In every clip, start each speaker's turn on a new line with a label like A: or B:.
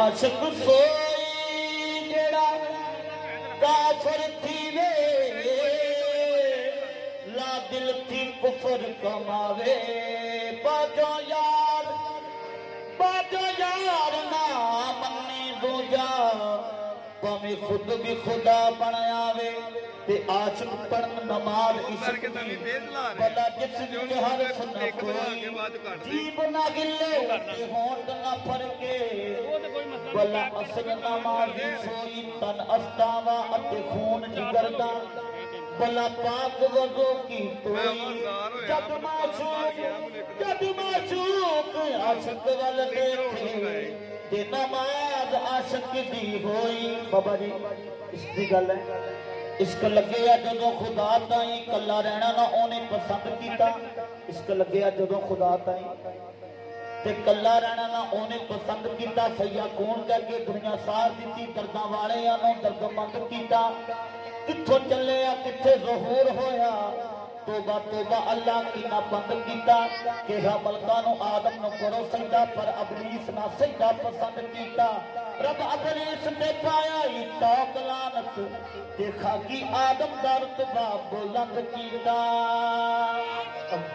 A: आशिक सोई जेड़ा काफर थी वे ला दिल थी कुफर कमावे बाजो यार ना मन्ने दूजा भावे खुद भी खुदा बन आवे ते आशिक पढ़न नमाज इश्क भला जिस विच हर सुन कोई जीब ना गिले ते होंठ ना फरके भला असल नमाज़ी सोई तन अस्तावा अते खून जिगरदा भला पाक वज़ू की तोई जब माशूक आशिक वल देखे ते नमाज आशिक दी होई बाबा जी इसकी गल है इश्क लगे जो खुदा ताई कला रहना ना उन्हें पसंद किया इश्क लगे जो खुदा ताई ते कला रहना ना उन्हें पसंद किया सैया कौन करके दुनिया सार दी दर्दा वाले दर्दमंद किया किथों चले किथे ज़हूर होया तोबा तोबा अल्लाह की ना बंद किया कहा मलका नु आदम नु करो सजदा पर अबलीस ना सजदा पसंद किया रब अबलीस ने पाया ही तौक लानत देखा कि आदम दा रुतबा बुलंद किया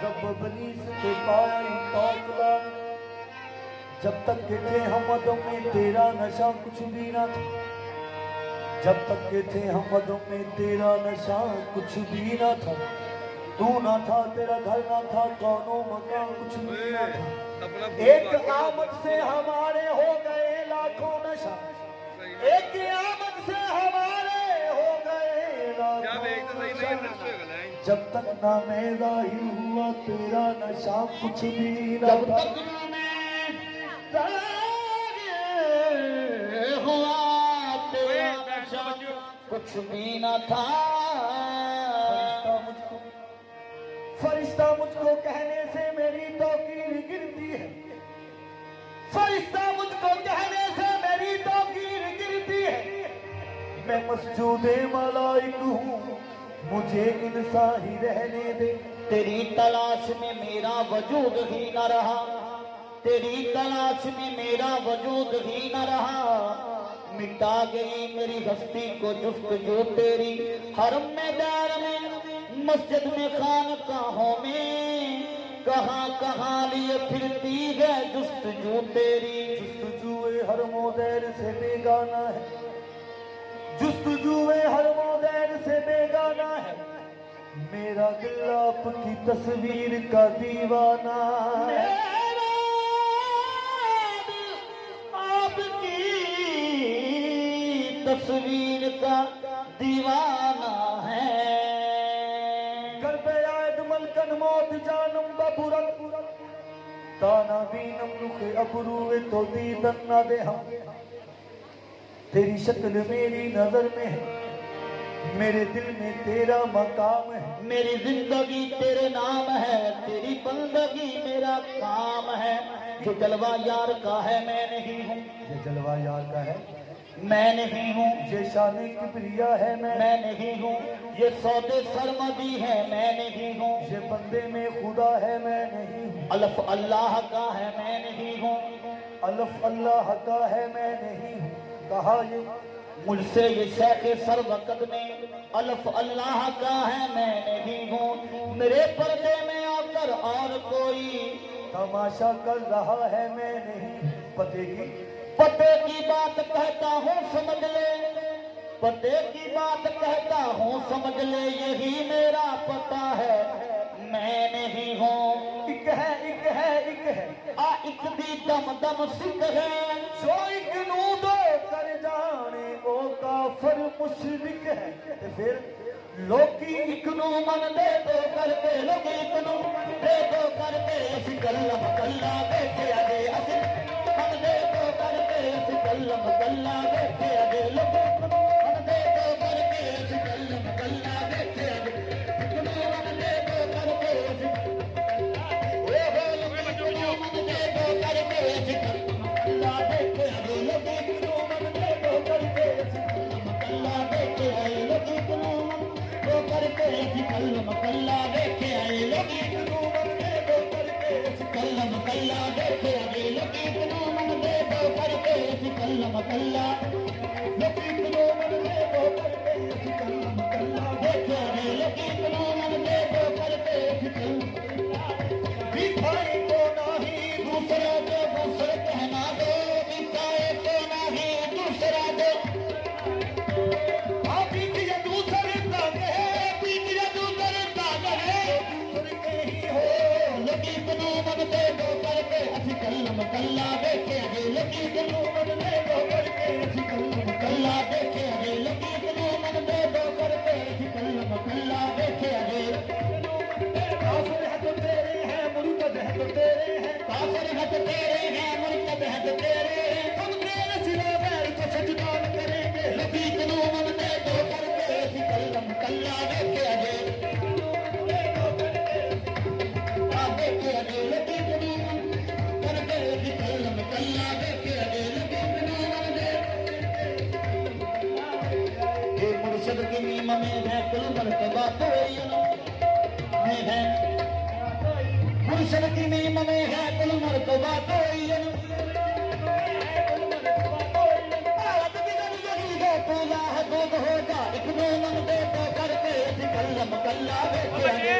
B: जब अबलीस ने पाया ही तौक लानत जब तक के थे हम अदम में तेरा नशा कुछ भी ना था जब तक के थे हम अदम में तेरा नशा कुछ भी ना था तू ना था तेरा घर ना था कौनो मकान कुछ भी ना था एक आमद से हमारे हो गए लाखों नशा एक आमद से हमारे हो गए लाखों नशा जब तक ना मैं जाहिर हुआ तेरा नशा कुछ भी ना था
A: हुआ तेरा नशा कुछ भी ना था
B: फरिश्ता मुझको कहने से मेरी तौकीर गिरती है फरिश्ता मुझको कहने से मेरी तौकीर गिरती है मैं मस्जूदे मलाइक हूँ मुझे इंसान ही रहने दे
A: तेरी तलाश में मेरा वजूद ही न रहा तेरी तलाश में मेरा वजूद ही न रहा मिटा गई मेरी हस्ती को जुस्तजू तेरी हरम में दार में मस्जिद में खानकाहों में कहाँ कहाँ लिए फिरती है जुस्तजू तेरी
B: जुस्तजुए हर मोदैर से बेगाना है जुस्तजुए हर मोदैर से बेगाना है मेरा दिल आपकी तस्वीर का दीवाना है
A: आपकी तस्वीर का दीवाना है
B: मौत जानम बबुरक ताना बीनम रुखे अबरूए तो दीदन ना दे हम तेरी शक्ल मेरी नजर में है मेरे दिल में तेरा मकाम है
A: मेरी जिंदगी तेरे नाम है तेरी बंदगी मेरा काम है जो जलवा यार का है मैं नहीं हूँ
B: ये जलवा यार का है
A: मैं नहीं हूँ
B: ये शान किबरिया है
A: मैं नहीं हूँ ये सौदे सरमदी है मैं नहीं हूँ
B: ये बंदे में खुदा है मैं नहीं हूँ
A: अलफ अल्लाह का है मैं नहीं हूँ
B: अलफ अल्लाह का है मैं नहीं हूँ कहा ये
A: मुझसे ये शेख सर वक़्त ने अलफ अल्लाह का है मैं नहीं हूँ मेरे पर्दे में आकर और कोई
B: तमाशा कर रहा है मैं नहीं
A: पते की बात कहता हूँ समझ ले पते की बात कहता हूँ समझ ले यही मेरा पता है मैं नहीं हूँ
B: एक है
A: आ एक दी दम दम सिख है
B: जो एक नू दो कर जाने ओ काफर मुशरिक है फिर लोकी
A: एक नू मन दे दो करके लोग एक नू दे दो करके असी कल्लम कल्ला बैठे आगे असी मन दे दो करके असी कल्लम कल्ला बैठे आगे लोग मन दे दो करके असी कल्लम कल्ला बैठे आगे मन दे दो करके असी मन दे दो करके असी कल्ला बैठे आगे लोग मन दे दो करके असी कल्ला बैठे आगे लोग करके कल्लम कल्ला देखे आए लोग कल्लम कल्ला देखे आए लोग मन दे दो करके कल्लम कल्लम कल्ला लकीक नो मन दे दो करके असी कल्लम कल्ला देखो रे लकीक नो मन दे दो करके असी कल्लम बिठाए को नहीं दूसरा दो दूसरे कहना दो बिठाए को नहीं दूसरा दो कल्लम कल्ला देखे अजे लकीक नो मन दे दो करके असी कल्लम कल्ला देखे अजे लकीक नो मन दे दो करके असी कल्लम कल्ला देखे अजे काफिर है तो तेरे हैं मुर्तद है तो तेरे हैं काफिर है तो तेरे हैं मुर्तद है तो तेरे हैं हम तेरे सिवा गैर को सजदा न करेंगे लकीक नो मन दे दो करके असी कल्लम कल्ला देखे अजे देखे अजे लकीक नो कल्लम कल्ला देखे अजे लकीक नो मन दे ये मुर्शिद की मीम में है कुल मर्तबा तो में है मुर्शिद की मीम में है कुल मर्तबा तो होगा एक नो मन दे तो करके कल्लम कल्ला देखे अजे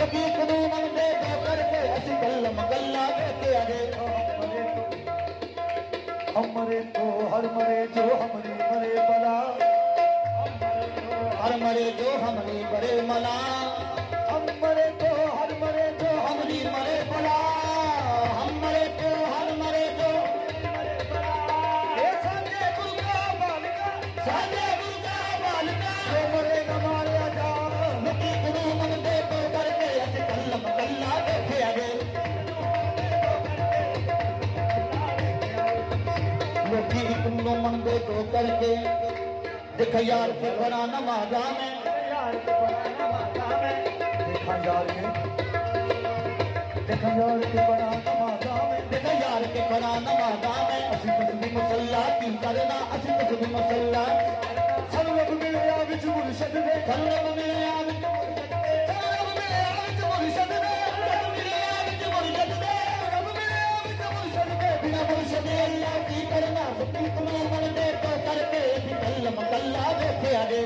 A: लकीक नो मन दे दो करके असी कल्लम कल्ला देखे अजे
B: हम मरे तो हर मरे जो हमने मरे बला
A: हर मरे जो हमने बड़े मना
B: हम मरे तो हर मरे जो
A: हमने मरे बला हम मरे तो हर मरे जो
B: साजे गुरगा बालिका
A: साजे गुरगा बालिका
B: जो मरे न मारिया जा
A: लकीक नो मन दे दो करके असी कल्लम कल्ला देखे अजे लकीक नो मन दे दो करके देख यार के बड़ा नमाजा में
B: देखा यार के बड़ा नमाजा में
A: देखा यार के बड़ा नमाजा में असी तस्बीह मुसल्ला की करना असी तस्बीह मुसल्ला
B: सब लोग मिले आ विच मुर्शिद दे
A: सब लोग मिले आ विच मुर्शिद दे बिना मुर्शिद अल्लाह की करना लकीक नो मन दे तो करके कल्लम कल्ला देखे अजे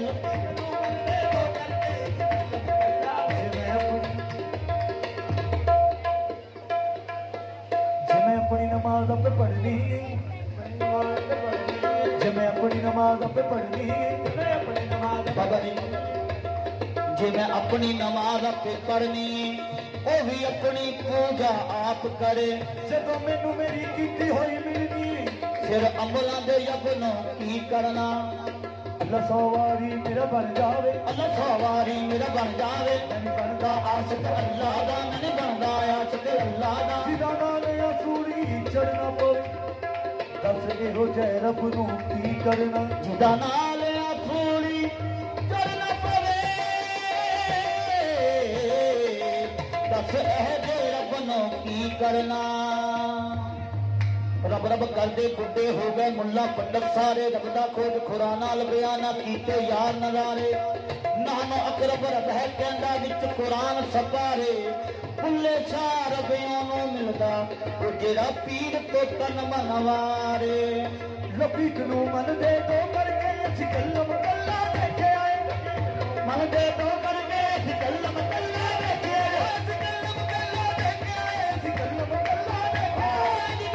B: जिमें अपनी नमाज पे पढ़नी जिमें अपनी नमाज पे पढ़नी
A: बाबा जी जे मैं अपनी नमाज पे पढ़नी ओ भी अपनी पूजा आप करे
B: जदों मैनू मेरी कीती होई मिलनी
A: फिर अमलों दे यत्नों की करना
B: अल्लाह सवारी मेरा बन जावे
A: अल्लाह सवारी मेरा बन जावे
B: मैंने बनदा
A: आशिक अल्लाह दा मैंने बनदा आशिक अल्लाह दा
B: जिदा नाल असूरी चढ़ना पवे दस एहो जै रब नू की करना
A: जुदा नाल असूरी चढ़ना पवे दस एह जे रब नो की करना रब रब करते बुढ़े हो गए मुल्ला पंडित सारे रब दा खोज खुराना लबियाना कीते यार नजारे नानो अकरब रब है कहंदा विच कुरान सपारे बुल्ले शाह रबियां नू मिलदा ओ जेड़ा पीर तो तन मनवारे
B: लकीक नू मन दे दो करके असी कल्लम कल्ला देखे आए
A: मन दे दो करके असी कल्लम कल्ला देखे आए
B: असी कल्लम कल्ला देखे आए असी कल्लम कल्ला देखे आए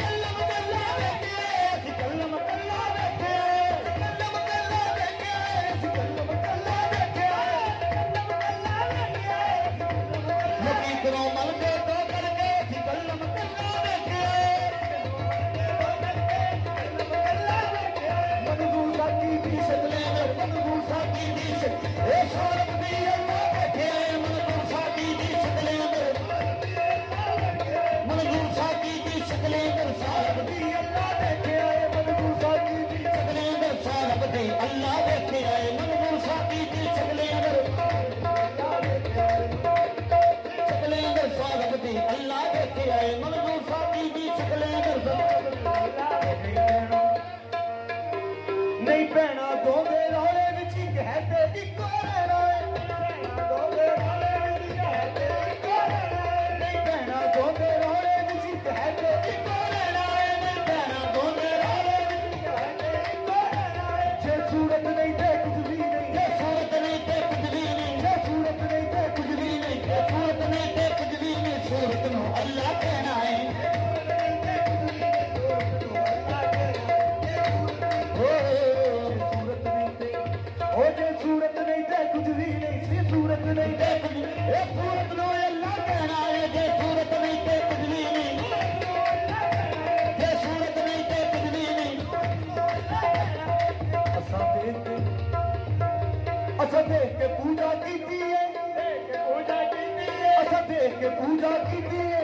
A: कल्लम कल्ला देखे
B: कल्लम कल्ला देखे आए असी कल्लम कल्ला देखे आए
A: लकीक नो मन दे दो करके असी कल्लम कल्ला देखे
B: मंजूर साकी दी
A: शक्ले में मनबूसा की दीश ए शौरत दी अल्लाह बैठे मनबूसा सूरत नो अल्लाह कहना है जे सूरत नहीं ते कुछ भी नहीं जे सूरत नहीं ते कुछ भी नहीं
B: असा देख के पूजा की है असा देख के पूजा की है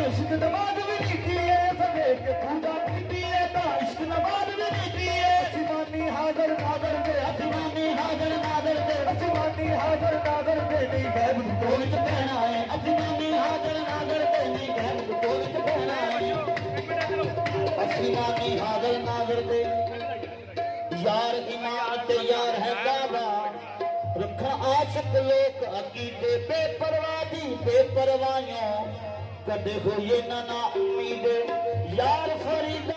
B: इश्क नमाज भी की है असा देख के पूजा की है इश्क नमाज भी की है असिमानी हाजर नादर दे
A: असिमानी हाजर नादर दे
B: असिमानी हाजर नादर दे नहीं गैब
A: तो विच कहना है असिमानी हाजर नादर दे नहीं गैब तो विच कहना है असिमानी हाजर नादर दे यार ईमान ते यार है दावा रखा आशिक लोक अकीदे बेपरवाह दी बेपरवाहियों कदे होए ना उम्मीद यार फरीदा